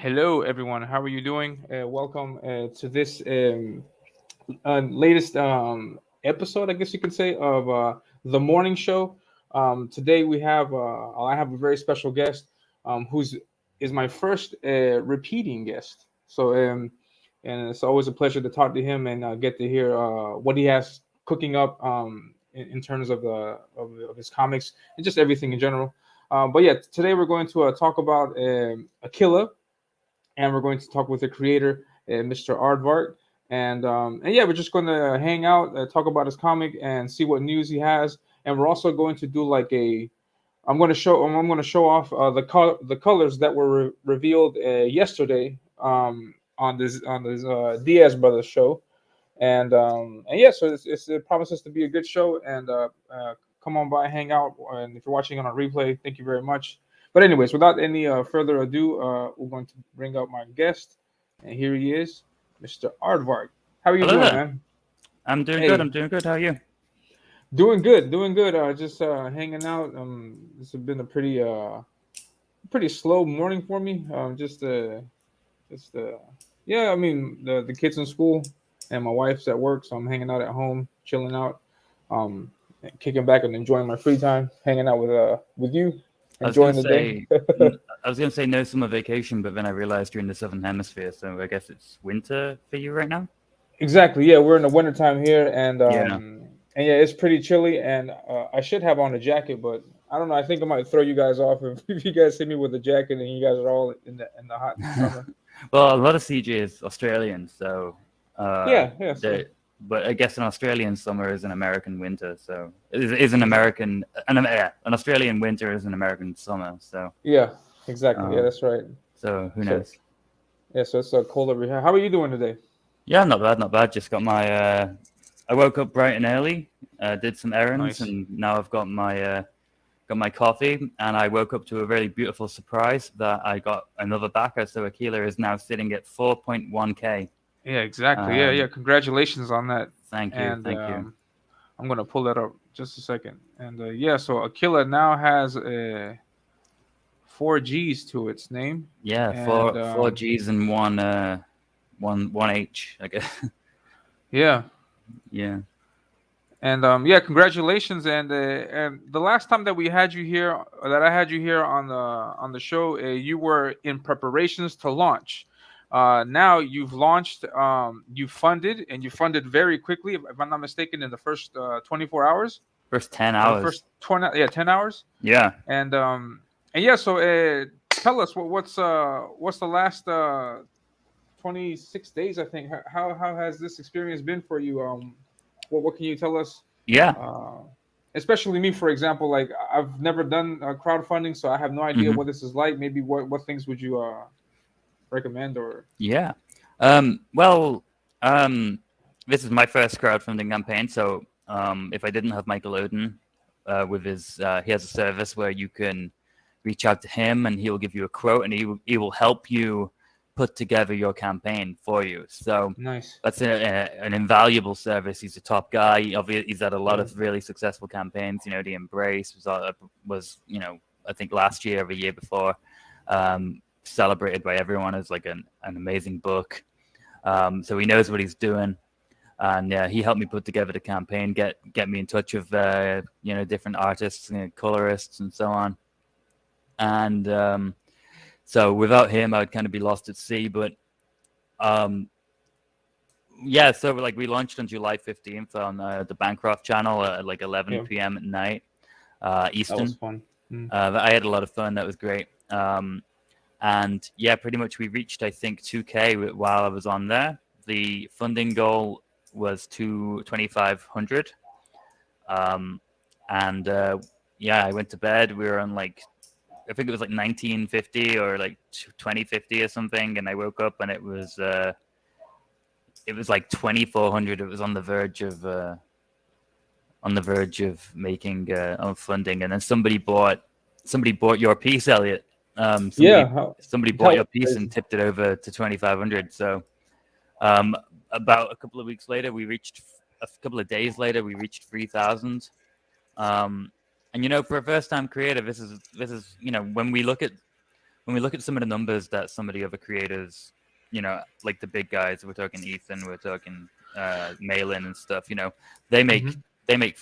Hello, everyone. How are you doing? Welcome to this latest episode, I guess you could say, of the morning show. Today I have a very special guest, who's is my first repeating guest. And it's always a pleasure to talk to him and get to hear what he has cooking up in terms of of his comics and just everything in general. But yeah, today we're going to talk about Aquila, and we're going to talk with the creator, Mr. Aardvark. And yeah, we're just going to hang out, talk about his comic, and see what news he has. And we're also going to do like a I'm going to show off the colors that were revealed yesterday on this Diaz Brothers show. And yeah, so it promises to be a good show. And come on by, hang out, and if you're watching on a replay, thank you very much. But anyways, without any further ado, we're going to bring out my guest, and here he is, Mr. Aardvark. How are you Hello doing, there. man? I'm doing good. Hey, I'm doing good. How are you? doing good, doing good. Just hanging out. This has been a pretty slow morning for me. Just yeah, I mean the kids in school and my wife's at work, so I'm hanging out at home, chilling out, um, kicking back and enjoying my free time, hanging out with you, I was gonna enjoying the day. say, I was gonna say no summer vacation, but then I realized you're in the southern hemisphere, so I guess it's winter for you right now. Exactly. Yeah, we're in the wintertime here, Yeah. and yeah, it's pretty chilly, and I should have on a jacket, but I don't know. I think I might throw you guys off if you guys see me with a jacket and you guys are all in the hot summer. Well, a lot of CJ is Australian, so uh, Yeah, yeah. So the but I guess an Australian summer is an American winter, so is an American an Australian winter is an American summer, yeah, exactly. Yeah, um, that's right. so who So knows? yeah, so it's cold over here. How are you doing today? Yeah, not bad, not bad. Just got my I woke up bright and early, did some errands, Nice. and now I've got my coffee. And I woke up to a very beautiful surprise that I got another backer. So Aquila is now sitting at 4.1k. Yeah, exactly. Yeah, yeah. Um, Congratulations on that. thank you, And thank you. I'm gonna pull that up just a second. And yeah, so Aquila now has four G's to its name, Yeah, and four G's and one H, I guess. yeah, Yeah. and yeah, congratulations. And the last time that we had you here, or that I had you here on the show, you were in preparations to launch. Now you've launched, you funded, and you funded very quickly, if I'm not mistaken, in the first 24 hours First 10 or the first hours. 20, yeah, 10 hours. Yeah. And yeah, so tell us what's the last 26 days, I think. How has this experience been for you? What can you tell us? Yeah. Uh, Especially me, for example, like I've never done crowdfunding, so I have no idea Hmm. what this is like. Maybe what things would you recommend or Yeah. Well, um, this is my first crowdfunding campaign. So if I didn't have Michael Odin with he has a service where you can reach out to him and he'll give you a quote and he will help you put together your campaign for you. So nice? that's an invaluable service. He's a top guy. He's had a lot Yeah, of really successful campaigns. The Embrace was I think last year or the year before. Celebrated by everyone as like an amazing book. So he knows what he's doing, and he helped me put together the campaign, get me in touch with different artists, colorists, and so on. And so without him, I would kind of be lost at sea. But um, yeah, so like we launched on July 15th on the Bancroft channel at like 11 yeah, p.m. at night that was Eastern. fun. Mm. I had a lot of fun. That was great. And yeah, pretty much we reached, I think, 2K while I was on there. The funding goal was 2,500. Um, and yeah, I went to bed. We were on like, I think it was like 1950 or like 2050 or something. And I woke up and it was like 2,400. It was on the verge of making of funding. And then somebody bought your piece, Elliot. Yeah, Somebody bought how your piece and crazy. tipped it over to 2,500. So um, about a couple of weeks later, a couple of days later, we reached 3,000. And for a first time creator, this is when we look at when we look at some of the numbers that some of the other creators, like the big guys, we're talking Ethan, we're talking Malin and stuff, they make Hmm. they make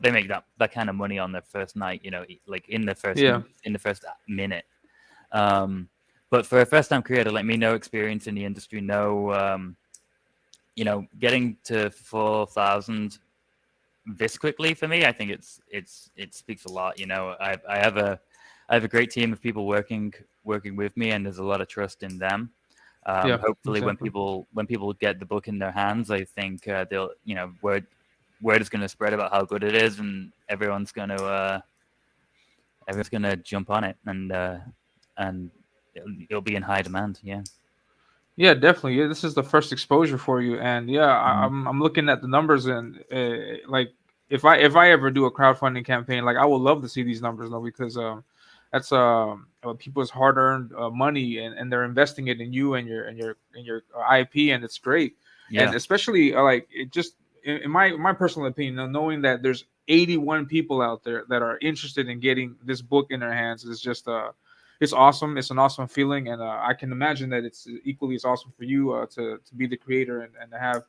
they make that kind of money on their first night, like in the first Yeah. minute. Um, but for a first time creator like me, no experience in the industry, no getting to 4,000 this quickly for me, I think it speaks a lot. I have a great team of people working with me, and there's a lot of trust in them. Yeah. Hopefully, Exactly. when people get the book in their hands, I think they'll word is going to spread about how good it is, and everyone's gonna jump on it, and it'll be in high demand. Yeah. Yeah, definitely. Yeah, this is the first exposure for you, and yeah, Mhm. I'm looking at the numbers, and like if I ever do a crowdfunding campaign, like I would love to see these numbers though, because that's people's hard earned money, and they're investing it in you and your IP, and it's great, and Yeah. especially like it just in my personal opinion, knowing that there's 81 people out there that are interested in getting this book in their hands is just it's awesome. It's an awesome feeling, and I can imagine that it's equally as awesome for you to be the creator and to have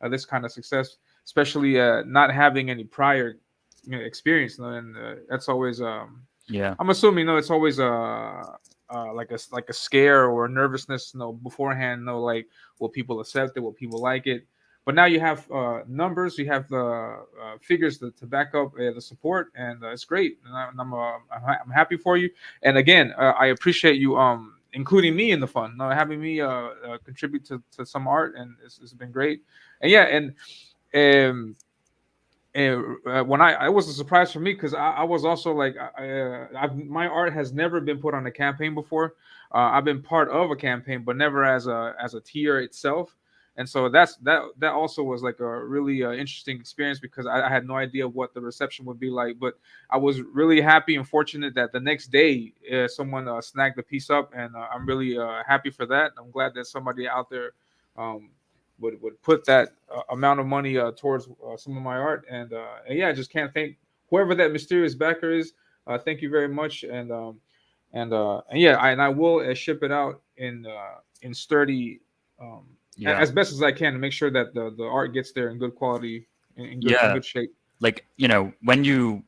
this kind of success, especially not having any prior experience. And that's always Yeah. I'm assuming it's always like a scare or a nervousness beforehand. Like, will people accept it? Will people like it? But now you have numbers, you have the figures to back up the support, and it's great. And I'm happy for you. And again, I appreciate you including me in the fun, having me contribute to some art, and it's been great. And yeah, um, and when it was a surprise for me because I was also like my art has never been put on a campaign before. I've been part of a campaign, but never as a tier itself. And so that also was like a really interesting experience because I had no idea what the reception would be like. But I was really happy and fortunate that the next day someone snagged the piece up, and I'm really happy for that. I'm glad that somebody out there um, would put that amount of money towards some of my art, and yeah, I just can't thank whoever that mysterious backer is. Thank you very much, and yeah, I will ship it out in sturdy, um, Yeah. as best as I can to make sure that the art gets there in good quality, in Yeah. good shape. Like, when you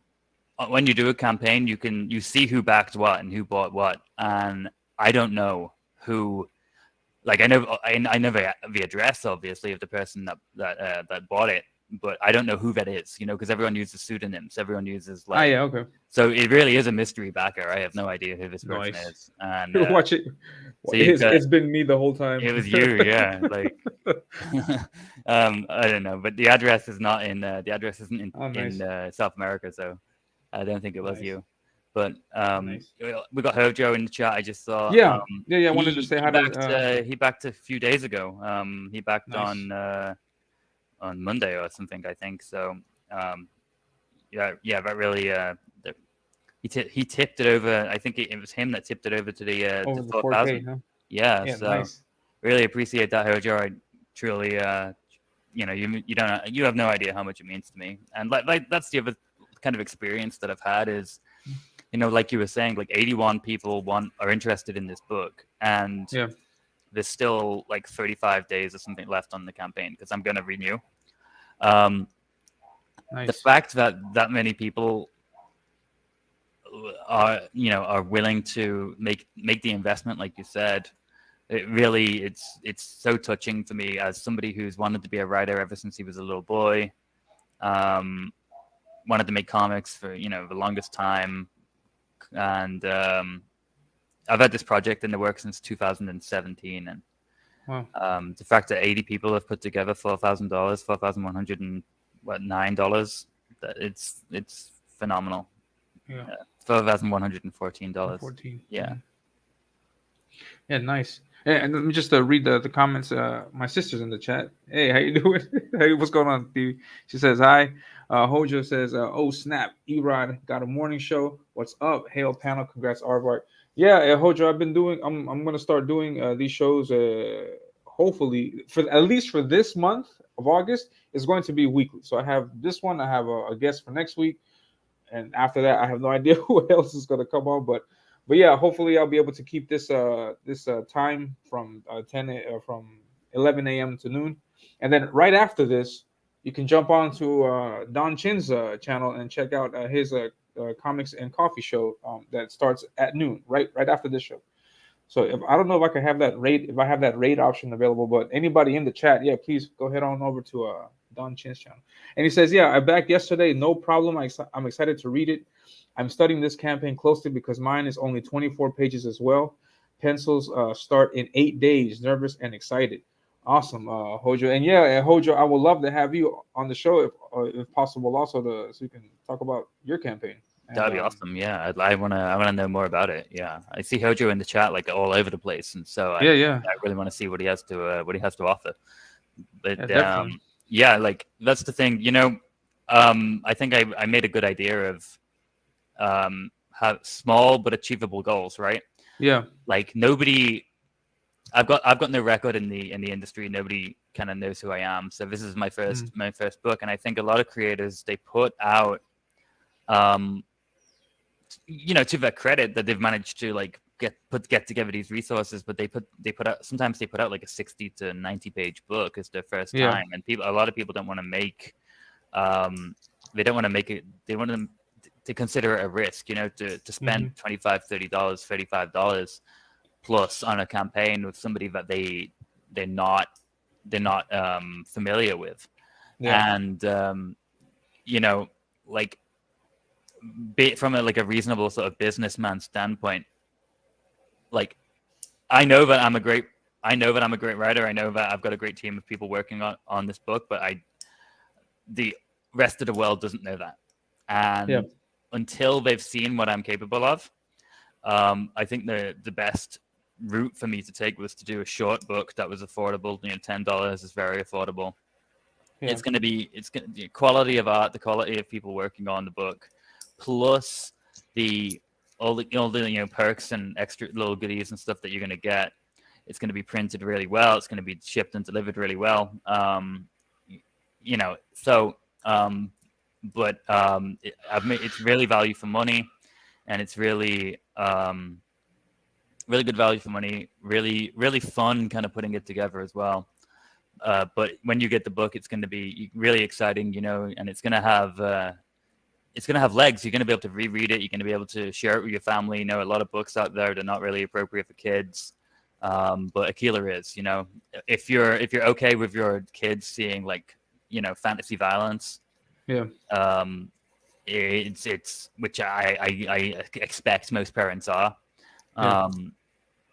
do a campaign, you see who backed what and who bought what, and I don't know who. Like, I know the address, obviously, of the person that bought it, but I don't know who that is. Because everyone uses pseudonyms. Everyone uses, Ah, like, yeah, okay, so it really is a mystery backer. I have no idea who this person nice. is, and Watch it. so you've It's got it's been me the whole time. it was you, yeah. Like, I don't know, but the address isn't Oh, in nice, South America, so I don't think it was nice, you. But nice. we got Hojo in the chat. I just saw Yeah, yeah, yeah. I wanted to say hi to. he backed a few days ago. He backed Nice. on Monday or something, I think. So yeah, that really he tipped it over. I think it was him that tipped it over to the Over the 4K, 4,000. huh? Yeah, Yeah, so nice. really appreciate that, Hojo. I truly, you have no idea how much it means to me, and like that's the other kind of experience that I've had is, like you were saying, like 81 people are interested in this book, and Yeah, there's still like 35 days or something left on the campaign because I'm going to renew. Um, the nice. fact that that many people are willing to make the investment, like you said, it's so touching for me as somebody who's wanted to be a writer ever since he was a little boy. Um, Wanted to make comics for the longest time, and I've had this project in the works since 2017, and Wow. the fact that 80 people have put together $4,000, $4,109, it's phenomenal. Yeah. $4,114. 14. Yeah. Yeah, nice. And let me just read the comments. My sister's in the chat. Hey, how you doing? Hey, what's going on, Stevie? She says hi. Hojo says, "Oh snap, Erod got a morning show. What's up? Hail panel, congrats, Aardvark. Yeah, Hojo, I'm gonna start doing these shows. Hopefully, for at least for this month of August, it's going to be weekly. So I have this one. I have a guest for next week, and after that, I have no idea who else is gonna come on, but." but yeah, hopefully I'll be able to keep this time from 11 a.m. to noon, and then right after this, you can jump on to Don Chin's channel and check out his comics and coffee show that starts at noon, right after this show. So if I don't know if I can have that rate, if I have that rate option available, but anybody in the chat, yeah, please go head on over to Don Chin's channel. And he says, yeah, I backed yesterday, no problem. I'm excited to read it. I'm studying this campaign closely because mine is only 24 pages as well. Pencils start in 8 days. Nervous and excited. Awesome, Hojo. And yeah, and Hojo, I would love to have you on the show if possible, also so you can talk about your campaign. And That'd be awesome. Yeah, I wanna know more about it. Yeah, I see Hojo in the chat like all over the place, and so yeah, I really want to see what he has to offer. But yeah, definitely. yeah, like that's the thing. I think I made a good idea of have small but achievable goals, right? Yeah. Like nobody, I've got no record in the industry. Nobody kind of knows who I am. So this is my first book, and I think a lot of creators, they put out, to their credit, that they've managed to like get together these resources, but they put out, sometimes they put out like a 60 to 90 page book as their first time, and a lot of people don't want to make they don't want to make it, they want to consider it a risk, to spend $25, $30, $35 plus on a campaign with somebody that they're not familiar with. And like, from a reasonable sort of businessman standpoint, like I know that I'm a great writer. I know that I've got a great team of people working on this book, but the rest of the world doesn't know that. And until they've seen what I'm capable of, I think the best route for me to take was to do a short book that was affordable. $10 is very affordable. It's going to be the quality of art, the quality of people working on the book, plus all the perks and extra little goodies and stuff that you're going to get. It's going to be printed really well. It's going to be shipped and delivered really well. But it's really value for money, and it's really really good value for money. Really, really fun kind of putting it together as well. But when you get the book, it's going to be really exciting, and it's going to have legs. You're going to be able to reread it. You're going to be able to share it with your family. A lot of books out there, they're not really appropriate for kids. But Aquila is, if you're okay with your kids seeing fantasy violence, it's which I expect most parents are.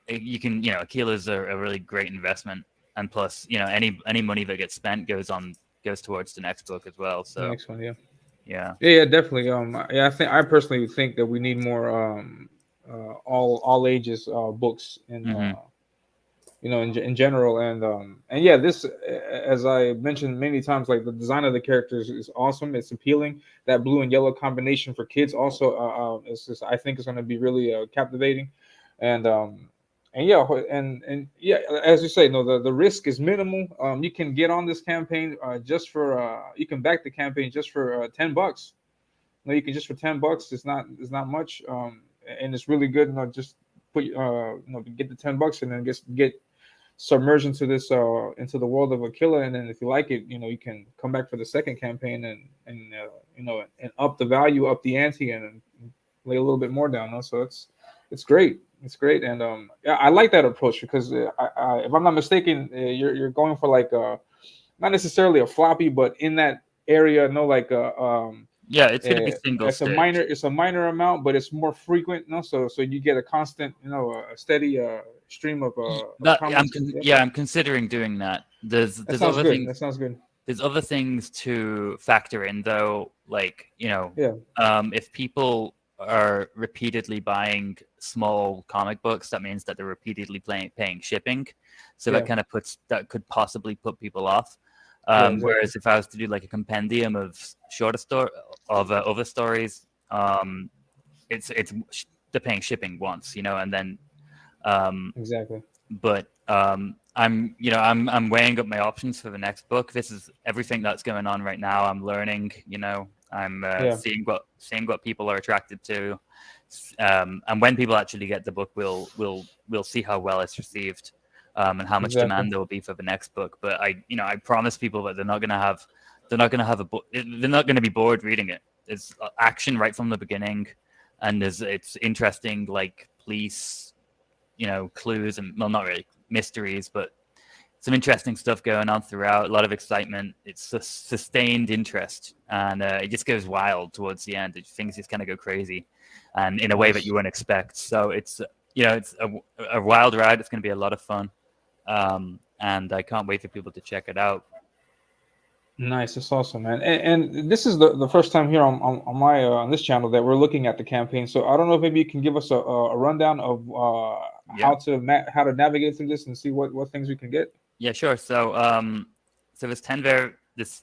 You can, Aquila is a really great investment, and plus, any money that gets spent goes towards the next book as well. So the next one, yeah, definitely. I personally think that we need more all ages books in in general, and yeah, this, as I mentioned many times, like the design of the characters is awesome. It's appealing. That blue and yellow combination for kids also I think is going to be really captivating, and as you say, no, the risk is minimal. You can get on this campaign just for you can back the campaign just for $10. You can just for $10. It's not much, and it's really good. Just put get the $10 and then get submerged into this into the world of Aquila, and then if you like it, you can come back for the second campaign and up the value, up the ante, and lay a little bit more down. So it's great. It's great, and I like that approach because if I'm not mistaken, you're going for not necessarily a floppy, but in that area, it's going to be single. It's a minor amount, but it's more frequent. So you get a constant, a steady stream of. I'm considering doing that. There's other things. That sounds good. There's other things to factor in, though. If people are repeatedly buying small comic books, that means that they're repeatedly paying shipping. So that could possibly put people off. Exactly. Whereas if I was to do a compendium of other stories, it's they're paying shipping once, and then exactly. But I'm weighing up my options for the next book. This is everything that's going on right now. I'm learning, I'm seeing what people are attracted to, And when people actually get the book, we'll see how well it's received, and how much demand there will be for the next book. But I promise people that they're not going to have a book. They're not going to be bored reading it. It's action right from the beginning, and it's interesting, like police, clues, and, well, not really mysteries, but some interesting stuff going on throughout. A lot of excitement. It's a sustained interest, and it just goes wild towards the end. Things just kind of go crazy, and in a way that you wouldn't expect. So it's it's a wild ride. It's going to be a lot of fun, and I can't wait for people to check it out. Nice, that's awesome, man. And this is the first time here on my on this channel that we're looking at the campaign. So I don't know if maybe you can give us a rundown of how to navigate through this and see what things we can get. Yeah, sure. So there's there's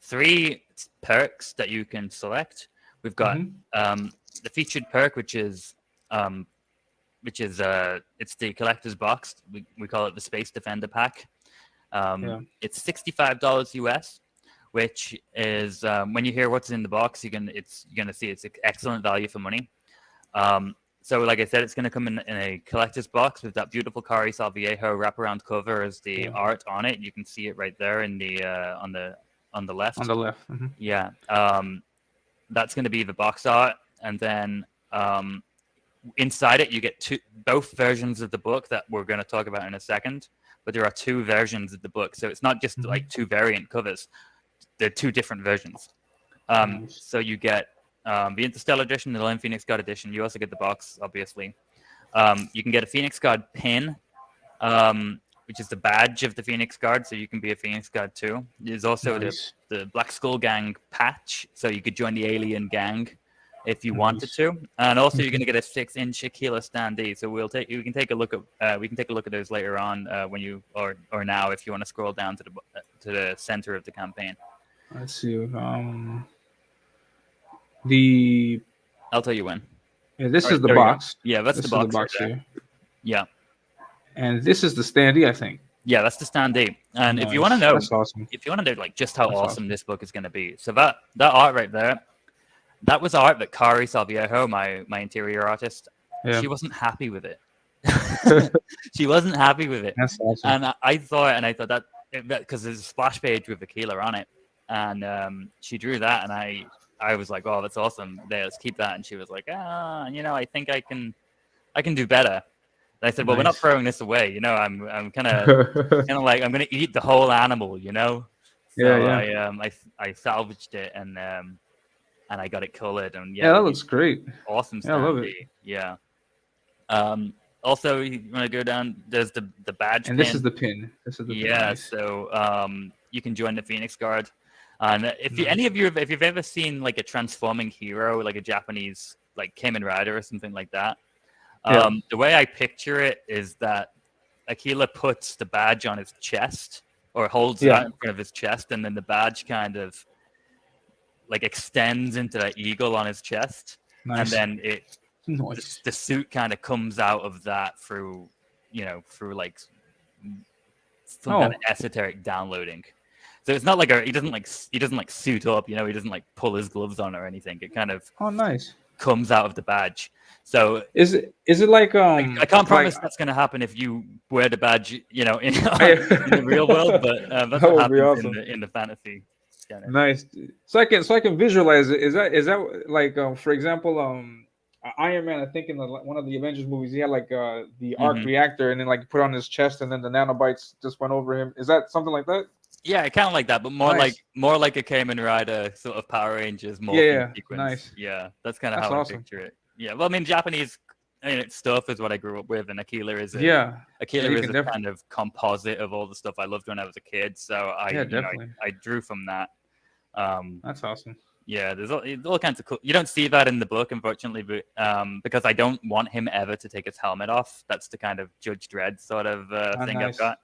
3 perks that you can select. We've got the featured perk, which is it's the collector's box. We call it the Space Defender pack. It's $65 US, which is when you hear what's in the box, you're gonna see it's excellent value for money. So like I said, it's going to come in a collector's box with that beautiful Cari Salviejo wraparound cover as the art on it. You can see it right there in the on the left. On the left. Yeah. That's going to be the box art, and then inside it you get both versions of the book that we're going to talk about in a second. But there are 2 versions of the book, so it's not just like 2 variant covers. They're 2 different versions. So you get the Interstellar edition, the Lone Phoenix Guard edition. You also get the box, obviously. You can get a Phoenix Guard pin, which is the badge of the Phoenix Guard, so you can be a Phoenix Guard too. There's also the Black Skull Gang patch, so you could join the alien gang if you wanted to. And also you're going to get a 6-inch Aquila standee. So we can take a look at those later on when you or now if you want to scroll down to the center of the campaign. Let's see. I'll tell you when. Yeah, this is the box. Yeah, that's the box right here. Yeah. And this is the standee, I think. Yeah, that's the standee. And if you want to know, that's awesome. If you want to know like just how awesome this book is going to be, so that art right there, that was art that Cari Salviejo, my interior artist, she wasn't happy with it. She wasn't happy with it. That's awesome. And I thought that because there's a splash page with Aquila on it, and she drew that, and I was like, oh, that's awesome. Let's keep that. And she was like, I think I can do better. And I said, well, we're not throwing this away. I'm kind of like, I'm going to eat the whole animal, So I salvaged it and I got it colored. And that looks great. Awesome. Yeah, I love it. Yeah. Also, you want to go down, there's the badge and pin. This is the pin. Yeah, so you can join the Phoenix Guard. And if you've ever seen like a transforming hero, like a Japanese like Kamen Rider or something like that, the way I picture it is that Aquila puts the badge on his chest or holds it out in front of his chest, and then the badge kind of like extends into that eagle on his chest, and then the suit kind of comes out of that through like some kind of esoteric downloading. So it's not like he doesn't like suit up, he doesn't like pull his gloves on or anything. It kind of comes out of the badge. So is it like I can't promise that's going to happen if you wear the badge, in the real world, but that's what happens in the fantasy. Nice. So I can visualize it. Is that like for example Iron Man? I think in one of the Avengers movies, he had like the arc reactor, and then like put on his chest, and then the nanobites just went over him. Is that something like that? Yeah, kind of like that, but more like a Kamen Rider sort of Power Rangers sequence. Nice. Yeah, that's kind of how I picture it. Yeah, well, I mean, Japanese stuff is what I grew up with, and Aquila is a kind of composite of all the stuff I loved when I was a kid. So I drew from that. That's awesome. Yeah, there's all kinds of cool. You don't see that in the book, unfortunately, but because I don't want him ever to take his helmet off. That's the kind of Judge Dredd sort of thing I've got.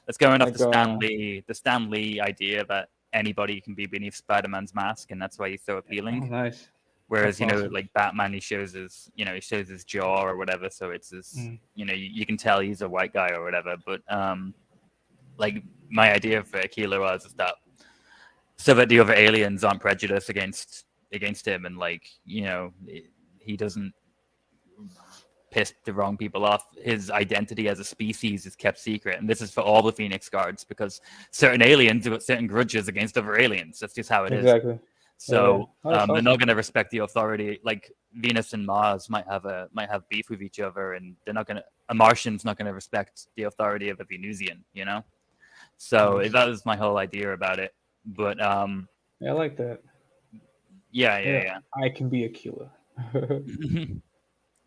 That's going off the Stan Lee idea that anybody can be beneath Spider-Man's mask, and that's why he's so appealing. Oh, nice. Whereas awesome. Like Batman, he shows his jaw or whatever, so it's his, you can tell he's a white guy or whatever. But like my idea for Aquila was that so that the other aliens aren't prejudiced against him, and like he doesn't piss the wrong people off, his identity as a species is kept secret, and this is for all the Phoenix Guards because certain aliens have got certain grudges against other aliens. That's just how it is. Exactly. So Oh, that's they're awesome. not going to respect the authority. Like Venus and Mars might have beef with each other, and they're not going to. A Martian's not going to respect the authority of a Venusian, you know. So Nice. that was my whole idea about it. But Yeah, I like that. yeah. I can be Aquila.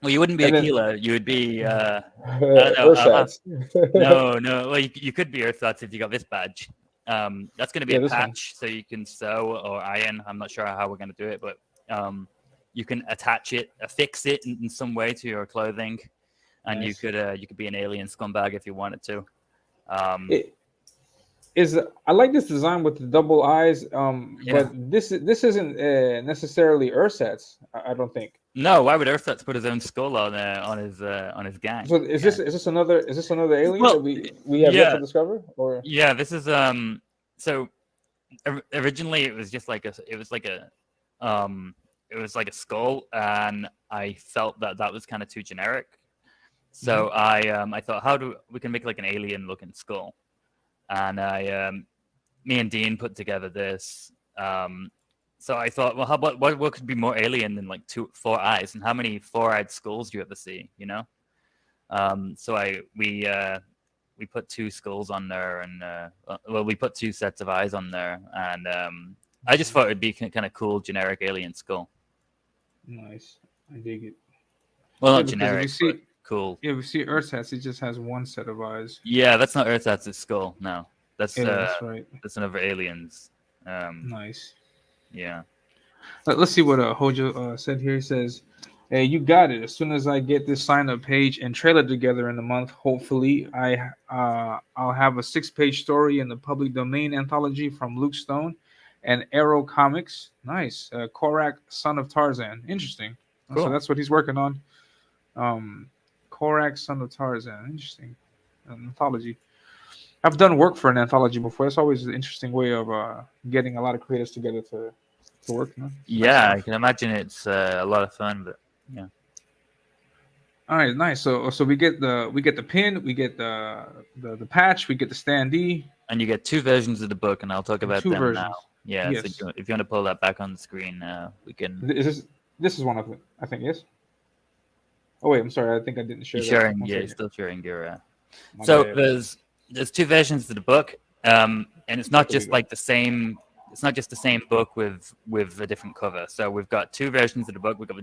Well, you wouldn't be And then Aquila. You would be I don't know. Ursats. No. Well, you could be Earthsats if you got this badge. That's going to be Yeah, a this one. patch, so you can sew or iron. I'm not sure how we're going to do it, but you can attach it, affix it in some way to your clothing, and Nice. you could be an alien scumbag if you wanted to. It is. I like this design with the double eyes. Yeah. But this isn't necessarily Ursats. I don't think. No, why would Earthsats put his own skull on his gang? So is this another alien Well, that we have yet yeah, to discover? Or yeah. This is so originally it was just like it was like a skull, and I felt that was kind of too generic. So I thought, how do we can make like an alien looking skull? And me and Dean put together this. So I thought, well, how about what could be more alien than like 4 eyes? And how many 4-eyed skulls do you ever see? You know. So we put 2 skulls on there, and we put 2 sets of eyes on there, and I just thought it'd be kind of cool, generic alien skull. nice. I dig it. Well, Yeah, not because generic, we see but cool. yeah, we see Ursats. It just has one set of eyes. Yeah, that's not Earthsat's skull. No, that's Yeah, that's right. that's another alien's. Nice. Yeah. Let's see what Hojo said here. He says, "Hey, you got it. As soon as I get this sign up page and trailer together in a month, hopefully I'll have a 6-page story in the public domain anthology from Luke Stone and Arrow Comics. Nice. Korak, son of Tarzan. Interesting. So Cool. that's what he's working on. Korak, son of Tarzan. Interesting. An anthology. I've done work for an anthology before. It's always an interesting way of getting a lot of creators together to work. You know? Yeah, I can imagine it's a lot of fun, but yeah. All right, nice. So we get the pin, we get the patch, we get the standee, And you get 2 versions of the book, and I'll talk about 2 them versions. now. Yeah, Yes. so if you want to pull that back on the screen, we can. This is one of them, I think. Yes. Oh wait, I'm sorry. I think I didn't share. You're sharing, One yeah, you're second. still sharing your. My So bad. there's 2 versions of the book, and it's not There we just go. like the same. It's not just the same book with a different cover. So we've got 2 versions of the book. We've got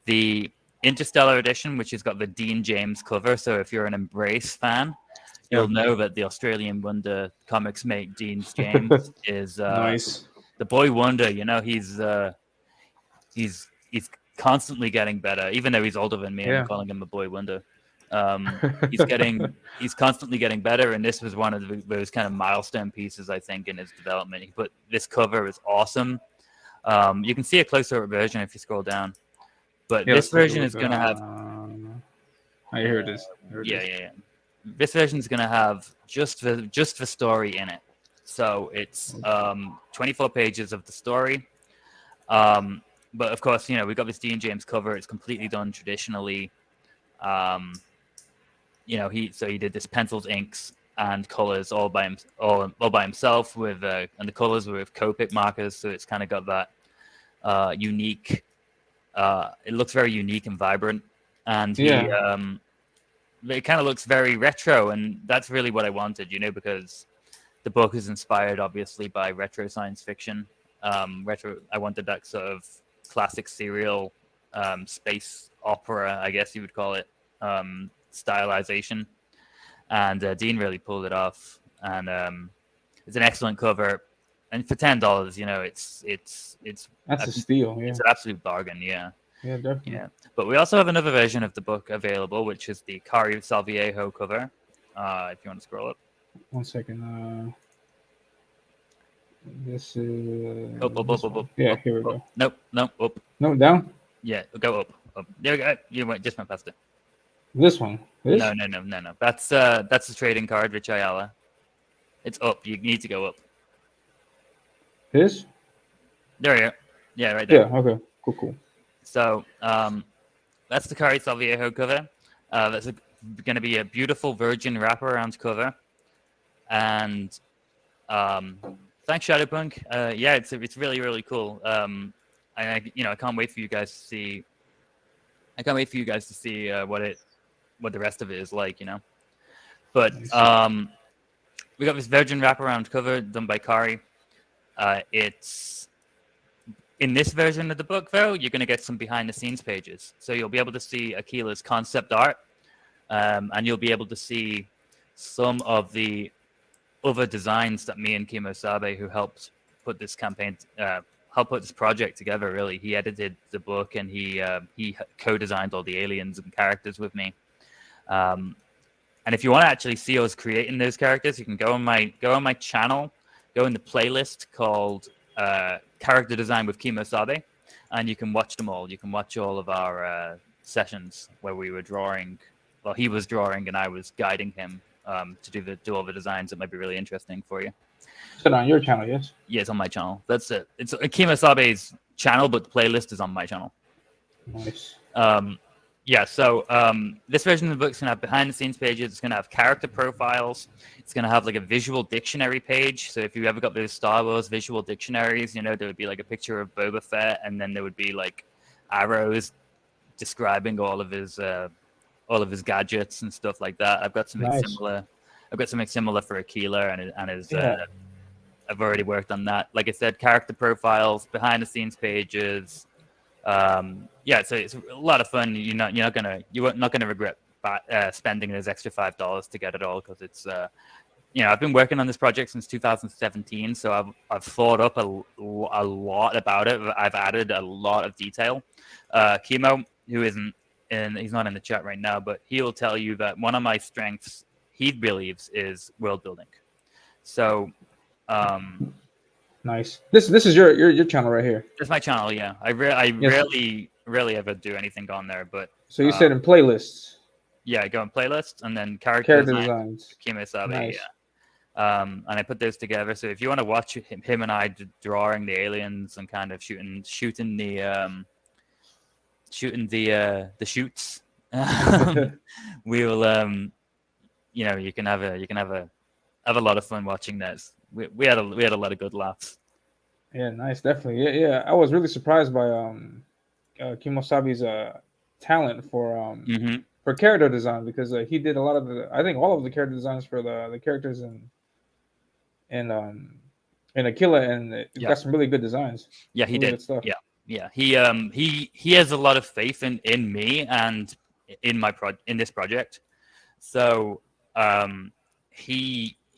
the Interstellar edition, which has got the Dean James cover. So if you're an Embrace fan, you'll know that the Australian Wonder comics mate Dean James is Nice. the boy wonder. You know, he's constantly getting better, even though he's older than me. Yeah. I'm calling him a boy wonder. He's constantly getting better, and this was one of those kind of milestone pieces, I think, in his development. He put this cover is awesome. You can see a closer version if you scroll down, but Yeah, this let's take a version is look. going to have Here it is. Here it is. yeah. This version is going to have just the story in it. So it's 24 pages of the story. But of course, you know, we've got this Dean James cover. It's completely done traditionally. You know, he did this pencils, inks, and colors all by himself with and the colors were with Copic markers. So it's kind of got that unique. It looks very unique and vibrant, and it kind of looks very retro, and that's really what I wanted, you know, because the book is inspired obviously by retro science fiction. I wanted that sort of classic serial space opera, I guess you would call it, stylization, and Dean really pulled it off, and it's an excellent cover, and for $10, you know, it's That's a steal. Yeah. it's an absolute bargain. Yeah. Yeah, definitely. Yeah, but we also have another version of the book available, which is the Cari Salviejo cover. If you want to scroll up. 1 second. This is. Up. Yeah, here we go. Nope. Up. No, down. Yeah, go up. There we go. You just went past it. This one. This? No. That's the trading card, Rich Ayala. It's up. You need to go up. This? There you go. Yeah, right there. Yeah. Okay. Cool. So that's the Cari Salviejo cover. That's going to be a beautiful Virgin wraparound cover, and thanks Shadowpunk. Yeah, it's really really cool. I can't wait for you guys to see. I can't wait for you guys to see what the rest of it is like. But we got this Virgin wraparound cover done by Kari. It's in this version of the book, though, you're going to get some behind the scenes pages. So you'll be able to see Aquila's concept art, and you'll be able to see some of the other designs that me and Kimo Sabe, who helped put this campaign, helped put this project together. Really, he edited the book and he co-designed all the aliens and characters with me. And if you want to actually see us creating those characters, you can go on my channel, go in the playlist called Character Design with Kimo Sabe, and you can watch them all. You can watch all of our sessions where we were drawing. Well, he was drawing and I was guiding him to do all the designs. That might be really interesting for you. Is it on your channel? Yes. Yeah, it's on my channel. That's it. It's Kimo Sabe's channel, but the playlist is on my channel. Nice. Yeah, so this version of the book is going to have behind-the-scenes pages. It's going to have character profiles. It's going to have like a visual dictionary page. So if you ever got those Star Wars visual dictionaries, there would be like a picture of Boba Fett, and then there would be like arrows describing all of his gadgets and stuff like that. I've got something similar. I've got something similar for Aquila and his. I've already worked on that. Like I said, character profiles, behind-the-scenes pages. Yeah, so it's a lot of fun. You're not gonna regret spending those extra $5 to get it all, because it's I've been working on this project since 2017, so I've thought up a lot about it. I've added a lot of detail. Kimo, who he's not in the chat right now, but he'll tell you that one of my strengths, he believes, is world building. So. Nice. This is your channel right here. It's my channel, yeah. I rarely ever do anything on there, but so you said in playlists. Yeah, I go in playlists and then character designs. Kimo Sabe, nice. Yeah. And I put those together. So if you want to watch him and I drawing the aliens and kind of shooting the shoots, we will you can have a lot of fun watching this. We had a lot of good laughs. Yeah, nice, definitely. Yeah. I was really surprised by Kimo Sabe's talent for character design, because he did a lot of I think all of the character designs for the characters in Aquila, and got some really good designs. Yeah, he did. Stuff. Yeah. He has a lot of faith in me and in this project. So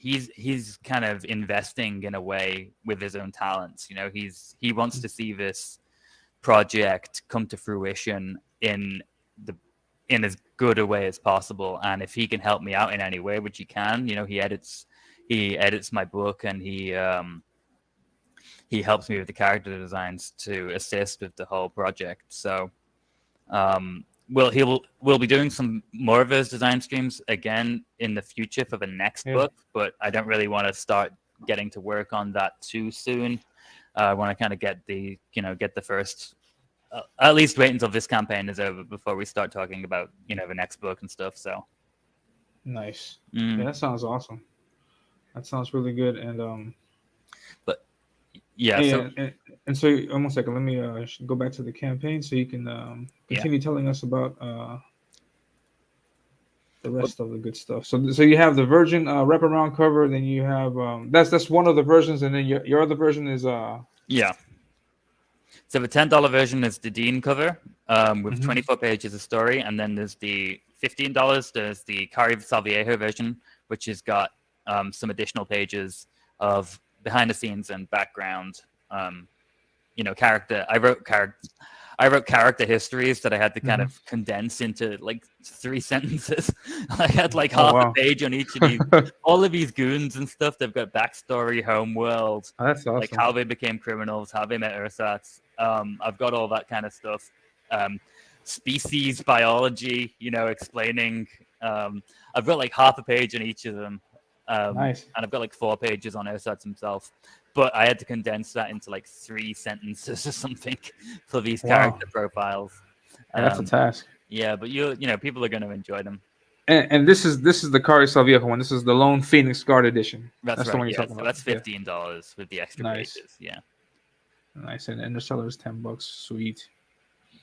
he's kind of investing in a way with his own talents. He wants to see this project come to fruition in as good a way as possible. And if he can help me out in any way, which he can, he edits my book, and he helps me with the character designs to assist with the whole project. So we'll be doing some more of those design streams again in the future for the next book, but I don't really want to start getting to work on that too soon. I want to kind of get the first, at least wait until this campaign is over before we start talking about the next book and stuff. So nice. Yeah, that sounds awesome. That sounds really good. And but yeah, and so 1 second, let me go back to the campaign so you can continue telling us about the rest of the good stuff. So you have the Virgin wraparound cover, then you have that's one of the versions, and then your other version is yeah. So the $10 version is the Dean cover with 24 pages of story, and then there's the $15. There's the Cari Salviejo version, which has got some additional pages of behind the scenes and background. Character. I wrote character histories that I had to kind of condense into like 3 sentences. I had like half a page on each of these. All of these goons and stuff, they've got backstory, homeworld, that's awesome. Like how they became criminals, how they met ersatz. I've got all that kind of stuff. Species biology, explaining. I've got like half a page on each of them. Nice. And I've got like 4 pages on ersatz himself. But I had to condense that into like 3 sentences or something for these character profiles. That's a task. Yeah, but people are going to enjoy them. And this is the Carlos Viejo one. This is the Lone Phoenix Guard edition. That's That's the right. one you're Yeah, talking so about. that's Yeah, $15 with the extra nice, pages. Yeah, nice. And Interstellar is $10. Sweet.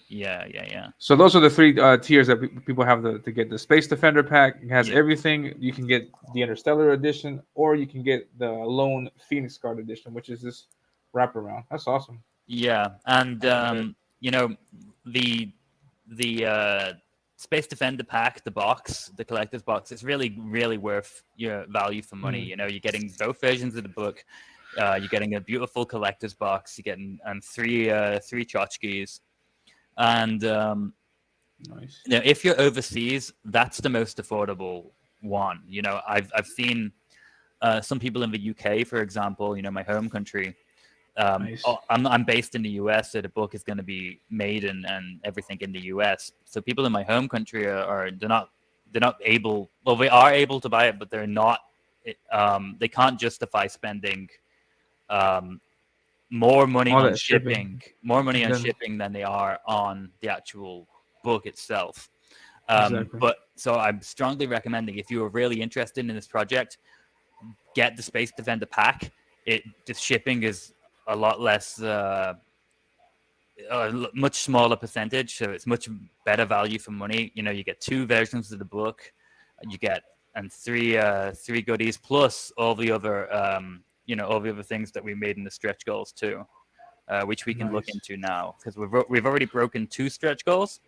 yeah. So those are the three tiers that people have to get. The Space Defender pack. It has Yeah. everything. You can get the Interstellar edition, or you can get the Lone Phoenix Guard edition, which is this wraparound. That's awesome. Yeah, and I like that. the Space Defender pack, the box, the collector's box, it's really really worth your value for money. Mm, You're getting both versions of the book. You're getting a beautiful collector's box. You're getting three tchotchkes, and nice. if you're overseas, that's the most affordable one. I've seen some people in the UK, for example, my home country. Nice. I'm based in the US, so the book is going to be made and everything in the US. So people in my home country they're not able. Well, they are able to buy it, but they're not. They can't justify spending more money All on that shipping. shipping than they are on the actual book itself. Exactly. But so I'm strongly recommending, if you are really interested in this project, get the Space Defender pack. The shipping is a lot less, a much smaller percentage, so it's much better value for money. You get two versions of the book, you get three goodies plus all the other things that we made in the stretch goals too, which we can look Nice. into now, because we've already broken 2 stretch goals.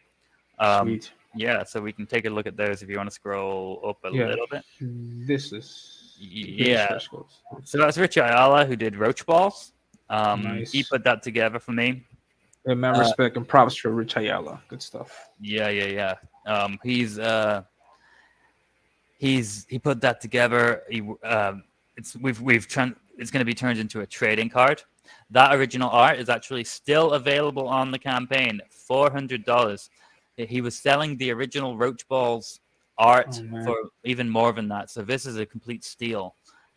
Sweet. Yeah, so we can take a look at those if you want to scroll up a Yeah. little bit. This is Yeah, stretch goals. so that's Rich Ayala, who did Roach Balls. He Nice. put that together for me. Hey, man, respect and props for Rich Ayala. Good stuff. Yeah. He put that together. It's going to be turned into a trading card. That original art is actually still available on the campaign, $400. He was selling the original Roach Balls art for even more than that. So this is a complete steal.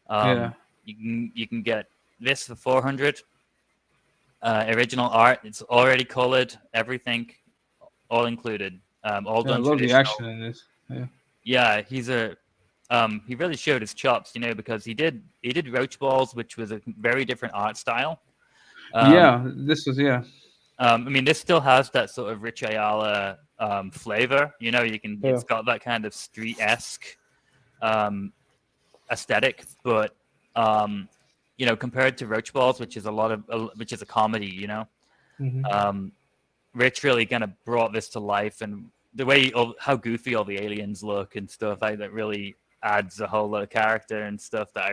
Yeah. You can get this for 400. Original art. It's already colored. Everything, all included. All Yeah, I done love the traditional. action in this. Yeah. Yeah, he really showed his chops, because he did Roach Balls, which was a very different art style. This was I mean, this still has that sort of Rich Ayala flavor. It's got that kind of street-esque aesthetic, but compared to Roach Balls, which is a comedy, Rich really kind of brought this to life, and the way how goofy all the aliens look and stuff, that really adds a whole lot of character and stuff that I